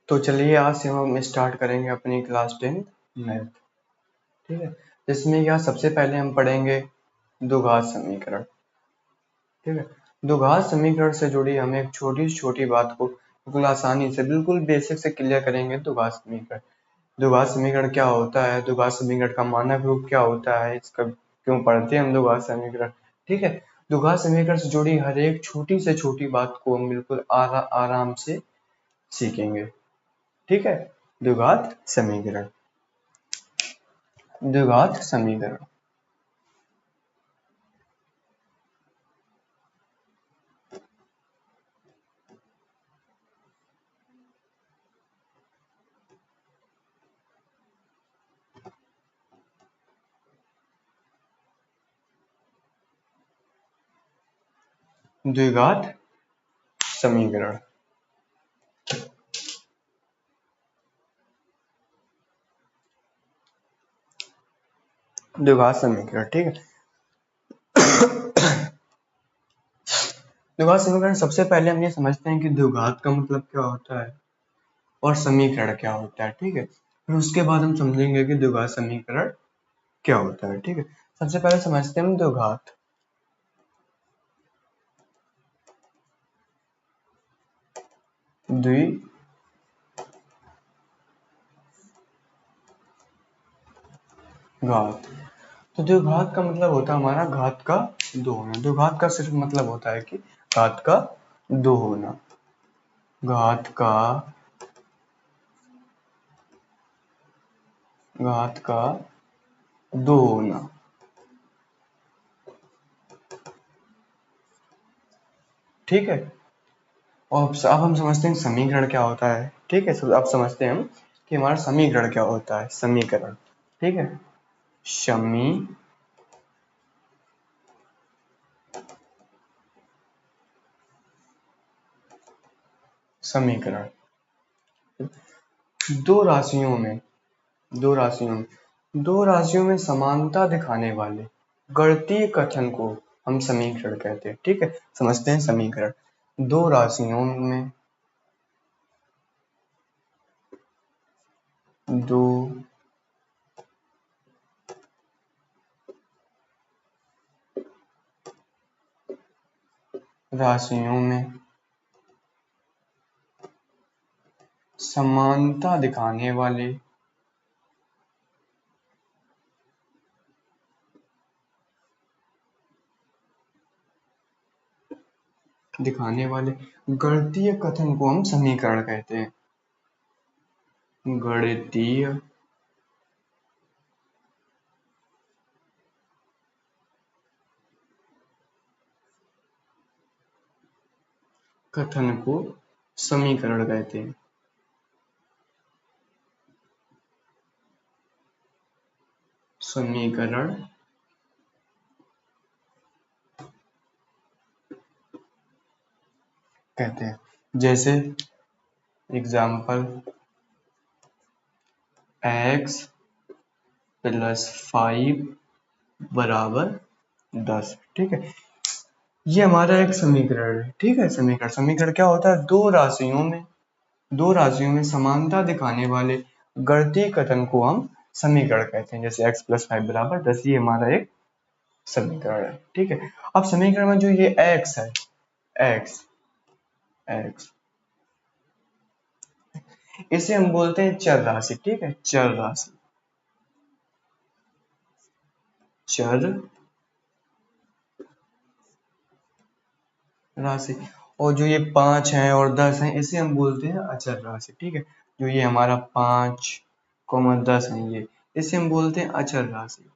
तो चलिए आज से हम स्टार्ट करेंगे अपनी क्लास 10 मैथ। ठीक है, जिसमें यहाँ सबसे पहले हम पढ़ेंगे द्विघात समीकरण। ठीक है, द्विघात समीकरण से जुड़ी हम एक छोटी से छोटी बात को बिल्कुल आसानी से बिल्कुल बेसिक से क्लियर करेंगे। द्विघात समीकरण क्या होता है, द्विघात समीकरण का मानक रूप क्या होता है, इसका क्यों पढ़ते हैं हम द्विघात समीकरण। ठीक है, द्विघात समीकरण से जुड़ी हर एक छोटी से छोटी बात को हम बिल्कुल आराम से सीखेंगे। ठीक है, द्विघात समीकरण। द्विघात समीकरण द्विघात समीकरण द्विघात समीकरण। ठीक है, द्विघात समीकरण सबसे पहले हम ये समझते हैं कि द्विघात का मतलब क्या होता है और समीकरण क्या होता है। ठीक है, फिर उसके बाद हम समझेंगे कि द्विघात समीकरण क्या होता है। ठीक है, सबसे पहले समझते हैं हम द्विघात। द्विघात, तो द्विघात का मतलब होता है हमारा घात का दो होना। द्विघात का सिर्फ मतलब होता है कि घात का दो होना। घात का दो होना। ठीक है, और अब हम समझते हैं समीकरण क्या होता है। ठीक है, अब समझते हैं हम कि हमारा समीकरण क्या होता है। समीकरण, ठीक है, समीकरण दो राशियों में दो राशियों में समानता दिखाने वाले गणितीय कथन को हम समीकरण कहते हैं। ठीक है, समझते हैं समीकरण। दो राशियों में दो राशियों में समानता दिखाने वाले गणितीय कथन को हम समीकरण कहते हैं। गणितीय कथन को समीकरण कहते हैं। समीकरण कहते हैं। जैसे एग्जाम्पल x प्लस 5 बराबर 10। ठीक है, ये हमारा एक समीकरण है। ठीक है, समीकरण क्या होता है, दो राशियों में समानता दिखाने वाले गणितीय कथन को हम समीकरण कहते हैं। जैसे x प्लस 5 बराबर 10, ये हमारा एक समीकरण है। ठीक है, अब समीकरण में जो ये x है, x इसे हम बोलते हैं चर राशि। ठीक है, चर राशि। और जो ये 5 है और 10 है, इसे हम बोलते हैं अचर राशि। ठीक है, जो ये हमारा 5, 10 है, ये इसे हम बोलते हैं अचर राशि।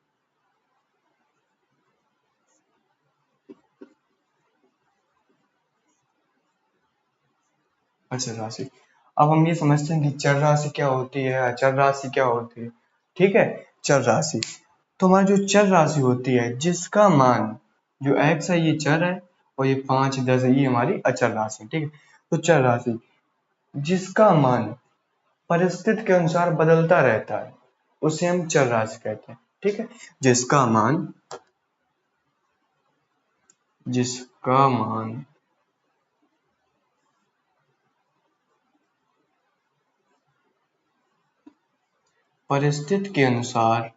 अचर राशि। अब हम ये समझते हैं कि चर राशि क्या होती है, अचर राशि क्या होती है। ठीक है, चर राशि, तो हमारी जो चर राशि होती है जिसका मान, जो x है ये चर है और ये 5, 10 है ये हमारी अचर राशि। ठीक है, तो चर राशि जिसका मान परिस्थिति के अनुसार बदलता रहता है उसे हम चर राशि कहते हैं। ठीक है, जिसका मान परिस्थिति के अनुसार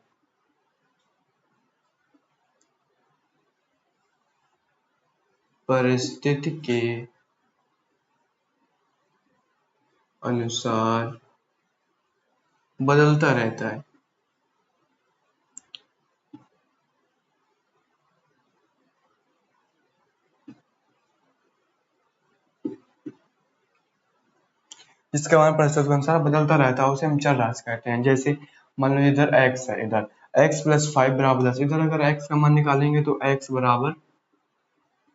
परिस्थिति के अनुसार बदलता रहता है। जिसका मान परिस्थिति के अनुसार बदलता रहता है उसे हम चर राशि कहते हैं। जैसे मान लो इधर x है, इधर x प्लस 5 बराबर 10, इधर अगर x का मान निकालेंगे तो x बराबर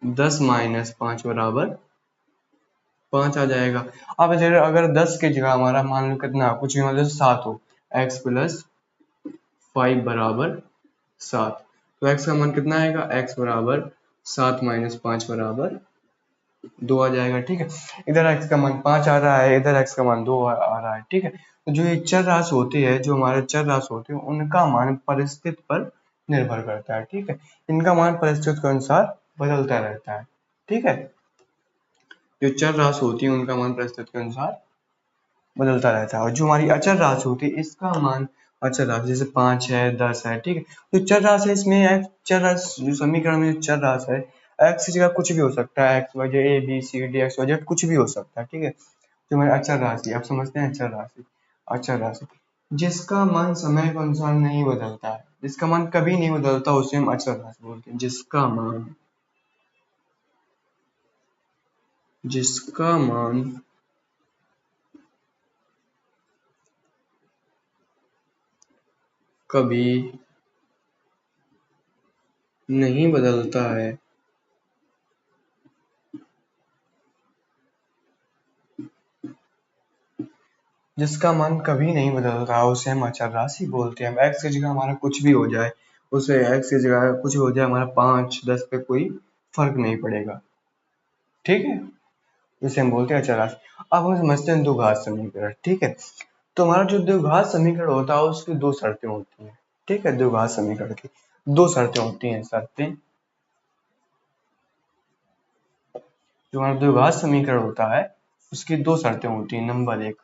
10 माइनस 5 बराबर 5 आ जाएगा। अब इधर अगर 10 की जगह हमारा मान लो कितना कुछ भी मतलब 7 हो, x प्लस 5 बराबर 7, तो x का मान कितना आएगा, x बराबर 7 माइनस 5 बराबर 2 आ जाएगा। ठीक है, इधर x का मान 5 आ रहा है, इधर x का मान 2 आ रहा है। ठीक है, तो जो ये चर राशि होती है, जो हमारे चर राशि होते हैं, उनका मान परिस्थिति पर निर्भर करता है। ठीक है, इनका मान परिस्थिति के अनुसार बदलता रहता है। ठीक है, जो चर राशि होती है उनका मान परिस्थिति के अनुसार बदलता रहता है, और जो हमारी अचर राशि होती है इसका मान अचर राशि जैसे 5 है, 10 है। ठीक है, तो चर राशि है, इसमें चर राशि जो समीकरण में जो चर राशि है, x की जगह कुछ भी हो सकता है, X Y Z A B C D X Y Z कुछ भी हो सकता है। ठीक है, जो हमारी अचर राशि आप समझते हैं, अचर राशि, अचर राशि जिसका मान समय के अनुसार नहीं बदलता है, जिसका मान कभी नहीं बदलता उसे हम अचर राशि बोलते हैं। जिसका मान कभी नहीं बदलता है जिसका मान कभी नहीं बदलता उसे हम अचर राशि बोलते हैं। एक्स की जगह हमारा कुछ भी हो जाए, उसे एक्स की जगह कुछ हो जाए, हमारा 5 10 पे कोई फर्क नहीं पड़ेगा। ठीक है, इसे हम बोलते हैं अचर राशि। अब हम समझते हैं द्विघात समीकरण। ठीक है, तो हमारा जो द्विघात समीकरण होता है उसकी दो शर्तें होती हैं। ठीक है, द्विघात समीकरण की दो शर्तें होती हैं। शर्तें, जो हमारा द्विघात समीकरण होता है उसकी दो शर्तें होती हैं। नंबर एक,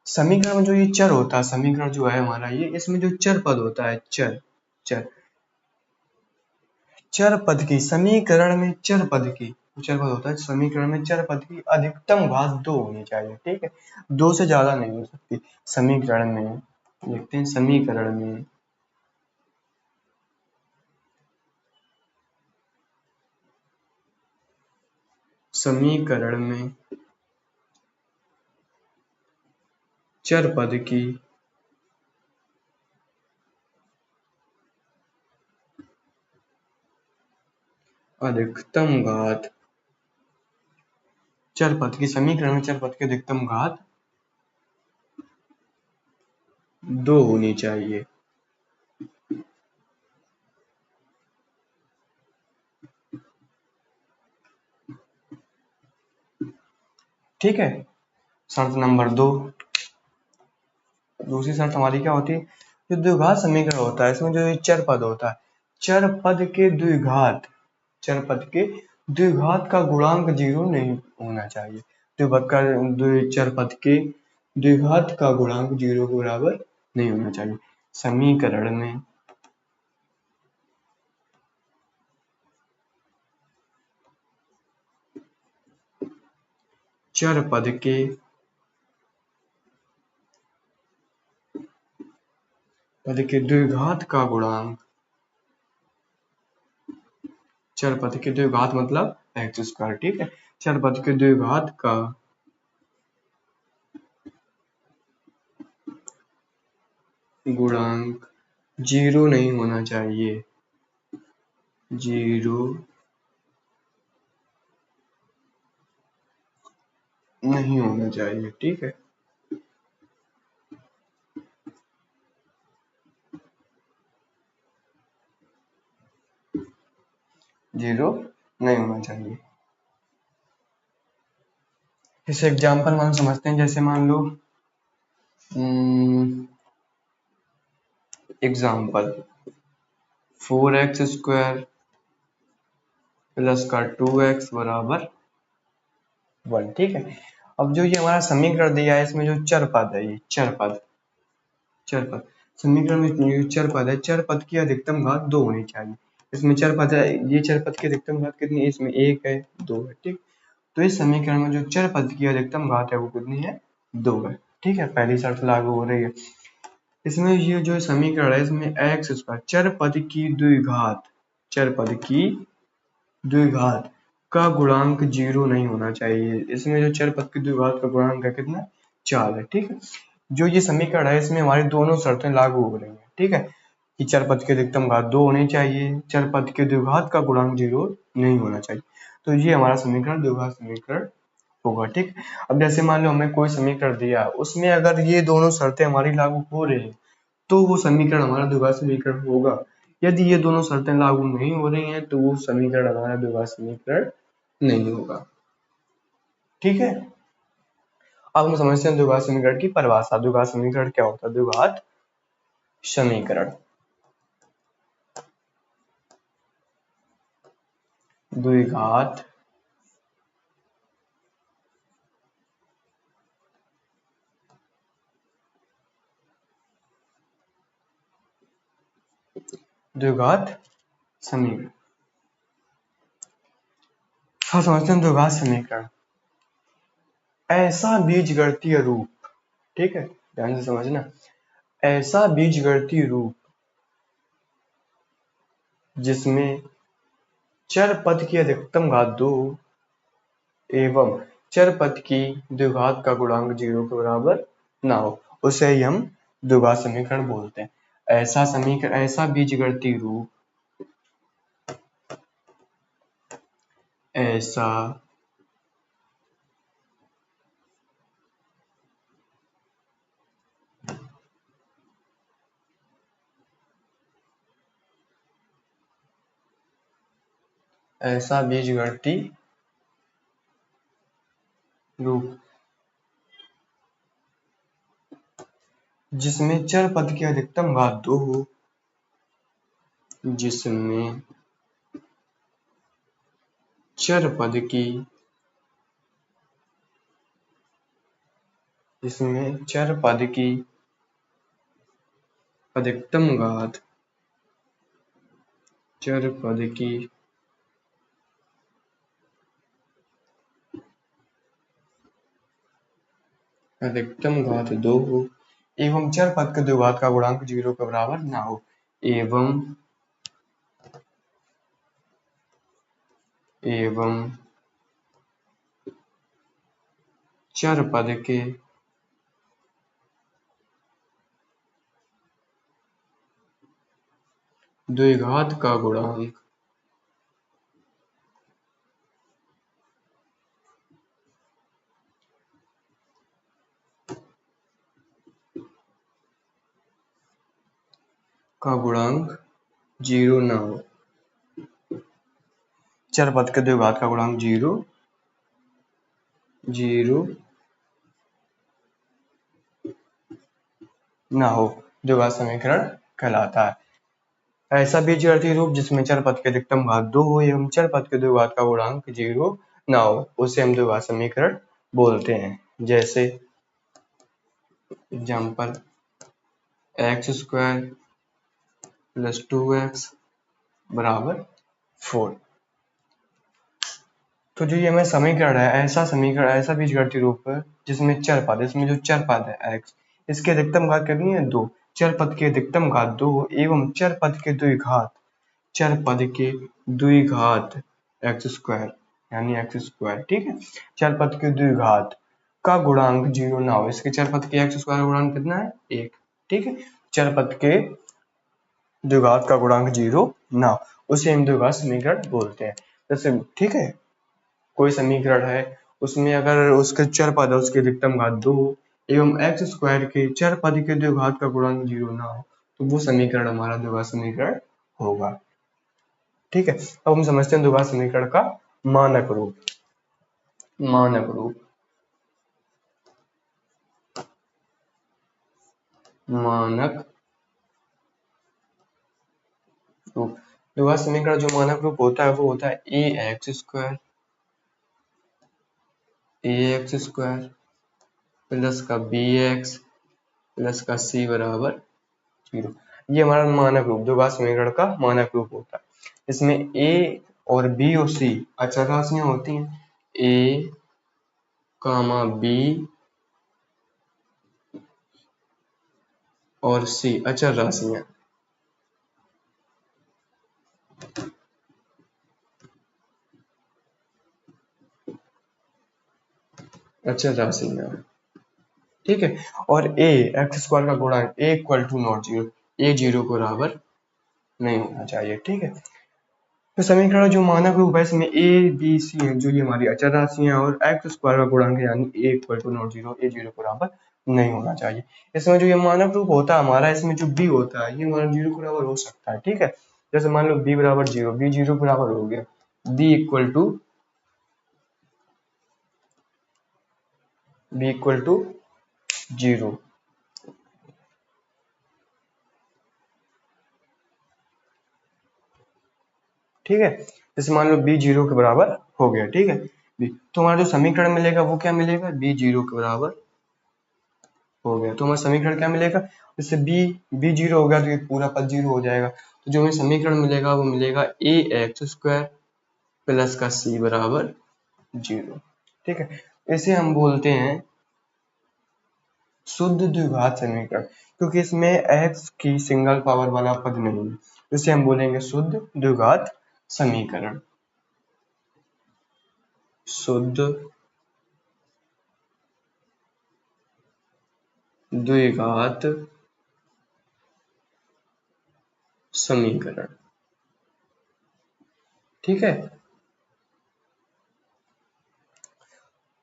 समीकरण में जो ये चर होता है, समीकरण जो है हमारा ये, इसमें जो चर पद होता है, चर चर चर पद की, समीकरण में चर पद की, चर पद होता है समीकरण में, चर पद की अधिकतम घात 2 होनी चाहिए। ठीक है, 2 से ज्यादा नहीं हो सकती। समीकरण में लिखते हैं, समीकरण में चर पद की अधिकतम घात, चर पद की, समीकरण में चर पद की अधिकतम घात 2 होनी चाहिए। ठीक है, शर्त नंबर 2। दूसरी शर्त हमारी क्या होती है, जो द्विघात समीकरण होता है इसमें जो चर पद होता है, चर पद के द्विघात, चर पद के द्विघात का गुणांक 0 नहीं होना चाहिए। चर पद के द्विघात का गुणांक 0 के बराबर नहीं होना चाहिए। समीकरण में चर पद के द्विघात का गुणांक, चर पद के द्विघात मतलब एक्स स्क्वायर। ठीक है, चर पद के द्विघात का गुणांक 0 नहीं होना चाहिए, 0 नहीं होना चाहिए। ठीक है, 0 नहीं होना चाहिए। इस एग्जाम्पल में हम समझते हैं, जैसे मान लो एग्जाम्पल 4x स्क्वायर प्लस का 2x बराबर 1। ठीक है, अब जो ये हमारा समीकरण दिया है इसमें जो चर पद है, ये चर पद चर पद, समीकरण में जो चर पद है, चर पद की अधिकतम घात 2 होनी चाहिए। इसमें चर पद है, ये चर पद की अधिकतम घात कितनी है, इसमें 1 है 2 है, ठीक। तो इस समीकरण में जो चर पद की अधिकतम घात है वो कितनी है, 2 है, ठीक है। पहली शर्त लागू हो रही है। इसमें ये जो समीकरण है इसमें एक्स स्क्वायर चर पद की द्विघात, चर पद की द्विघात का गुणांक 0 नहीं होना चाहिए। इसमें जो चर पद की द्विघात का गुणांक है कितना, 4 है, ठीक है। जो ये समीकरण है इसमें हमारी दोनों शर्तें लागू हो रही हैं, ठीक है, कि चर पद की अधिकतम घात 2 होनी चाहिए, चर पद के द्विघात का गुणांक 0 नहीं होना चाहिए। तो ये हमारा समीकरण द्विघात समीकरण होगा, ठीक। अब जैसे मान लो हमें कोई समीकरण दिया, उसमें अगर ये दोनों शर्तें हमारी लागू हो रही हैं तो वो समीकरण हमारा द्विघात समीकरण होगा। यदि ये दोनों शर्तें लागू नहीं हो रही हैं तो वो समीकरण हमारा द्विघात समीकरण नहीं होगा, ठीक है। अब हम समझते हैं द्विघात समीकरण की परिभाषा। द्विघात समीकरण क्या होता है, द्विघात समीकरण, द्विघात द्विघात समीकरण। हाँ, समझते हैं द्विघात समीकरण, ऐसा बीजगणितीय रूप, ठीक है, ध्यान से समझना, ऐसा बीजगणितीय रूप जिसमें चर पद की अधिकतम घात 2 एवं चर पद की द्विघात का गुणांक 0 के बराबर ना हो, उसे ही हम द्विघात समीकरण बोलते हैं। ऐसा समीकरण, ऐसा बीजगणितीय रूप, ऐसा ऐसा बीजगणितीय रूप जिसमें चर पद की अधिकतम घात 2 हो, जिसमें चर पद की, जिसमें चर पद की अधिकतम घात, चर पद की अधिकतम घात 2 हो एवं चर पद के द्विघात का गुणांक 0 के बराबर ना हो, एवं चर पद के द्विघात का गुणांक का गुणांक 0 ना हो, चर पद के द्विघात का गुणांक 0 ना हो, द्विघात समीकरण कहलाता है। ऐसा बीजगणितीय रूप जिसमें चर पद के अधिकतम घात 2 हो एवं चर पद के द्विघात का गुणांक 0 ना हो, उसे हम द्विघात समीकरण बोलते हैं। जैसे example x square plus 2x बराबर 4। तो जो ये हमें समीकरण है, ऐसा समीकरण, ऐसा बीजगणितीय रूप है जिसमें चर पद, इसमें जो चर पद है x, इसकी अधिकतम घात कितनी है 2, चर पद की अधिकतम घात 2 एवं चर पद के द्विघात, चर पद के द्विघात एक्स स्क्वायर यानी एक्स स्क्वायर, ठीक है, चर पद के द्विघात का गुणांक 0 ना हो। इसके चर पद के एक्स स्क्वायर का गुणांक कितना है 1, ठीक है, चर पद के द्विघात का गुणांक 0 ना हो, उसे हम द्विघात समीकरण बोलते हैं। जैसे, ठीक है, कोई समीकरण है उसमें अगर उसके चर पद है उसकी अधिकतम घात 2 एवं एक्स स्क्वायर के चर पद के द्विघात का गुणांक 0 ना हो तो वो समीकरण हमारा द्विघात समीकरण होगा, ठीक है। अब हम समझते हैं द्विघात समीकरण का मानक रूप। मानक रूप, मानक रूप, द्विघात समीकरण जो मानक रूप होता है वो होता है ए एक्स स्क्वायर प्लस का बी एक्स प्लस का c बराबर 0। ये हमारा मानक रूप, द्विघात समीकरण का मानक रूप होता है। इसमें a और b और c अचर राशियां होती हैं। a, b और c अचर राशियां, अचर राशियां, ठीक है। और a एक्स स्क्वायर का गुणांक a equal to not zero, a zero के बराबर नहीं होना चाहिए, ठीक है। तो समीकरण जो मानक रूप है इसमें a b c है, जो ये हमारी अचर राशियां, और एक्स स्क्वायर का गुणांक है यानी a equal to not zero, a zero के बराबर नहीं होना चाहिए। इसमें जो ये मानक रूप होता है हमारा, इसमें जो b होता है ये हमारा जीरो के बराबर हो सकता है, ठीक है। जैसे मान लो b बराबर जीरो, b जीरो के बराबर हो गया, b इक्वल टू जीरो, ठीक है। जैसे मान लो b जीरो के बराबर हो गया, ठीक है। b तो हमारा जो समीकरण मिलेगा वो क्या मिलेगा, b जीरो के बराबर हो गया, तो हमारा समीकरण क्या मिलेगा, जैसे b जीरो हो गया तो ये पूरा पद जीरो हो जाएगा। तो जो हमें समीकरण मिलेगा वो मिलेगा a एक्स स्क्वायर प्लस का c बराबर जीरो, ठीक है। इसे हम बोलते हैं शुद्ध द्विघात समीकरण, क्योंकि इसमें x की सिंगल पावर वाला पद नहीं है, इसे हम बोलेंगे शुद्ध द्विघात समीकरण, शुद्ध द्विघात समीकरण, ठीक है।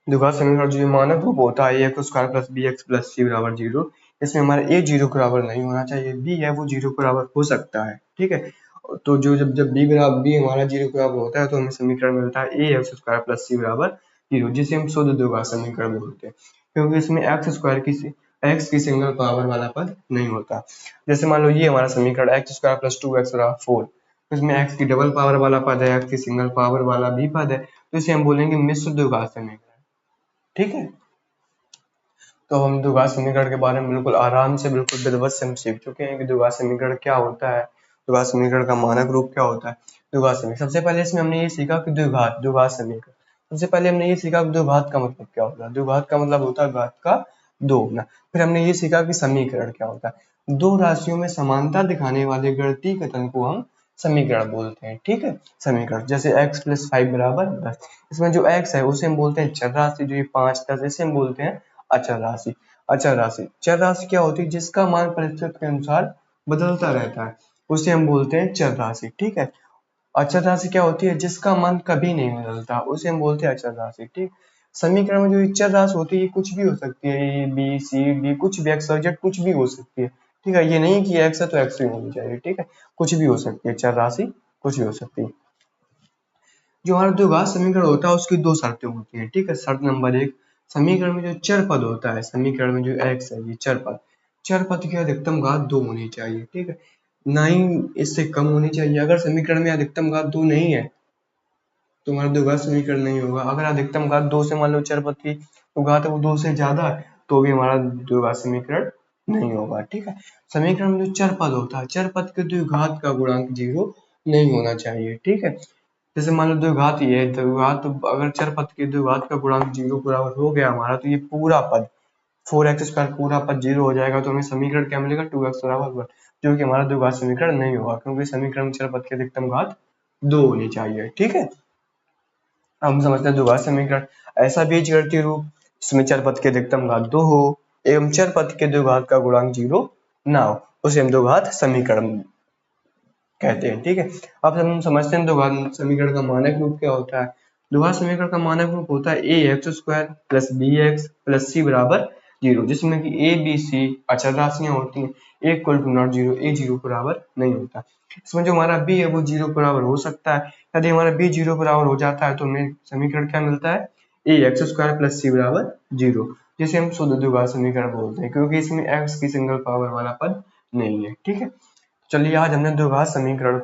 द्विघात समीकरण जो मानक रूप होता है X square plus B X plus C बराबर जीरो, इसमें हमारा a जीरो के बराबर नहीं होना चाहिए, b है वो जीरो के बराबर हो सकता है, ठीक है। तो जो जब जब b हमारा जीरो के बराबर होता है तो हमें समीकरण मिलता है a x square plus C बराबर जीरो, जिसे हम शुद्ध द्विघात समीकरण बोलते हैं, क्योंकि इसमें एक्स की सिंगल पावर वाला पद नहीं होता। जैसे मान लो ये हमारा समीकरण x square plus two x बराबर फोर, इसमें एक्स की डबल पावर वाला पद है, एक्स की सिंगल पावर वाला भी पद है, तो इसे हम बोलेंगे मिश्र द्विघात समीकरण, ठीक है। तो हम द्विघात समीकरण के बारे में बिल्कुल आराम से, बिल्कुल विधिवत से हम सीख चुके हैं कि द्विघात समीकरण क्या होता है, द्विघात समीकरण का मानक रूप क्या होता है। द्विघात समीकरण सबसे पहले इसमें हमने ये सीखा कि द्विघात समीकरण, सबसे पहले हमने ये सीखा कि द्विघात का मतलब क्या होता है। द्विघात का मतलब होता है घात का दो होना। फिर हमने ये सीखा कि समीकरण क्या होता है, दो राशियों में समानता दिखाने वाले गणितीय कथन को हम समीकरण बोलते हैं, ठीक है। समीकरण जैसे x प्लस फाइव बराबर 10, इसमें जो x है उसे हम बोलते हैं चर राशि, जो ये 5 10 इसे हम बोलते हैं अचर राशि। अचर राशि, चर राशि क्या होती है, जिसका मान परिस्थिति के अनुसार बदलता रहता है, उसे हम बोलते हैं चर राशि, ठीक है। अचर राशि क्या होती है, जिसका मान कभी नहीं बदलता, उसे हम बोलते हैं अचर राशि, ठीक। समीकरण में जो चर राशि होती है ये कुछ भी हो सकती है, ए बी सी डी, कुछ भी एक्स वाई जेड कुछ भी हो सकती है, ठीक है। ये नहीं कि एक्स है तो एक्स ही होनी चाहिए, ठीक है, कुछ भी हो सकती है चर राशि, कुछ भी हो सकती है। जो हमारा द्विघात समीकरण होता है उसकी दो शर्तें होती हैं, ठीक है। शर्त नंबर एक, समीकरण में जो चर पद होता है, समीकरण में जो x है ये चर पद की अधिकतम घात दो होनी चाहिए, ठीक है, ना ही इससे कम होनी चाहिए। अगर समीकरण में अधिकतम घात दो नहीं है तो हमारा द्विघात समीकरण नहीं होगा। अगर अधिकतम घात दो से मान लो चर पद की तो घात है वो दो से ज्यादा है तो भी हमारा द्विघात समीकरण नहीं होगा, ठीक है। समीकरण में जो चर पद होता है, चर पद के द्विघात का गुणांक जीरो नहीं होना चाहिए, ठीक है। जैसे मान लो द्विघात ये है, द्विघात अगर चर पद के द्विघात का गुणांक जीरो के बराबर हो गया हमारा, तो ये पूरा पद फोर एक्स स्क्वायर पूरा पद जीरो हो जाएगा, तो हमें समीकरण क्या मिलेगा, टू एक्स बराबर वन, जो कि हमारा द्विघात समीकरण नहीं होगा, क्योंकि समीकरण में चर पद की अधिकतम घात दो होनी चाहिए, ठीक है। हम समझते हैं द्विघात समीकरण ऐसा बीजगणितीय रूप जिसमें चर पद की अधिकतम घात दो हो एवं चर पद के द्विघात का गुणांक जीरो ना हो, उसे हम द्विघात समीकरण कहते हैं, ठीक है। अब हम समझते हैं द्विघात समीकरण का मानक रूप क्या होता है। द्विघात समीकरण का मानक रूप होता है A X square plus B X plus C बराबर जीरो, जिसमें कि ए बी सी अचर राशियां होती हैं, A equal to not zero, A zero बराबर नहीं होता। इसमें जो हमारा बी है वो जीरो बराबर हो सकता है, यदि हमारा बी जीरो बराबर हो जाता है तो हमें समीकरण क्या मिलता है, A X square plus C बराबर जीरो, जिसे हम शुद्ध द्विघात समीकरण बोलते हैं, क्योंकि इसमें एक्स की सिंगल पावर वाला पद नहीं है, ठीक है। चलिए आज हमने द्विघात समीकरण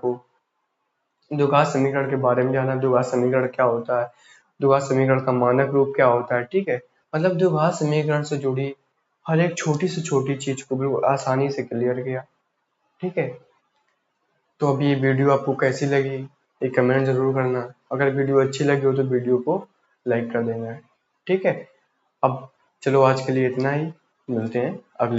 के बारे में जाना, द्विघात समीकरण क्या होता है, द्विघात समीकरण का मानक रूप क्या होता है, ठीक है। मतलब द्विघात समीकरण से जुड़ी हर एक छोटी से छोटी चीज को बिल्कुल आसानी से क्लियर किया। ठीक है, तो अभी ये वीडियो आपको कैसी लगी एक कमेंट जरूर करना। अगर वीडियो अच्छी लगी हो तो वीडियो को लाइक कर देना है। ठीक है, अब चलो आज के लिए इतना ही, मिलते हैं अगले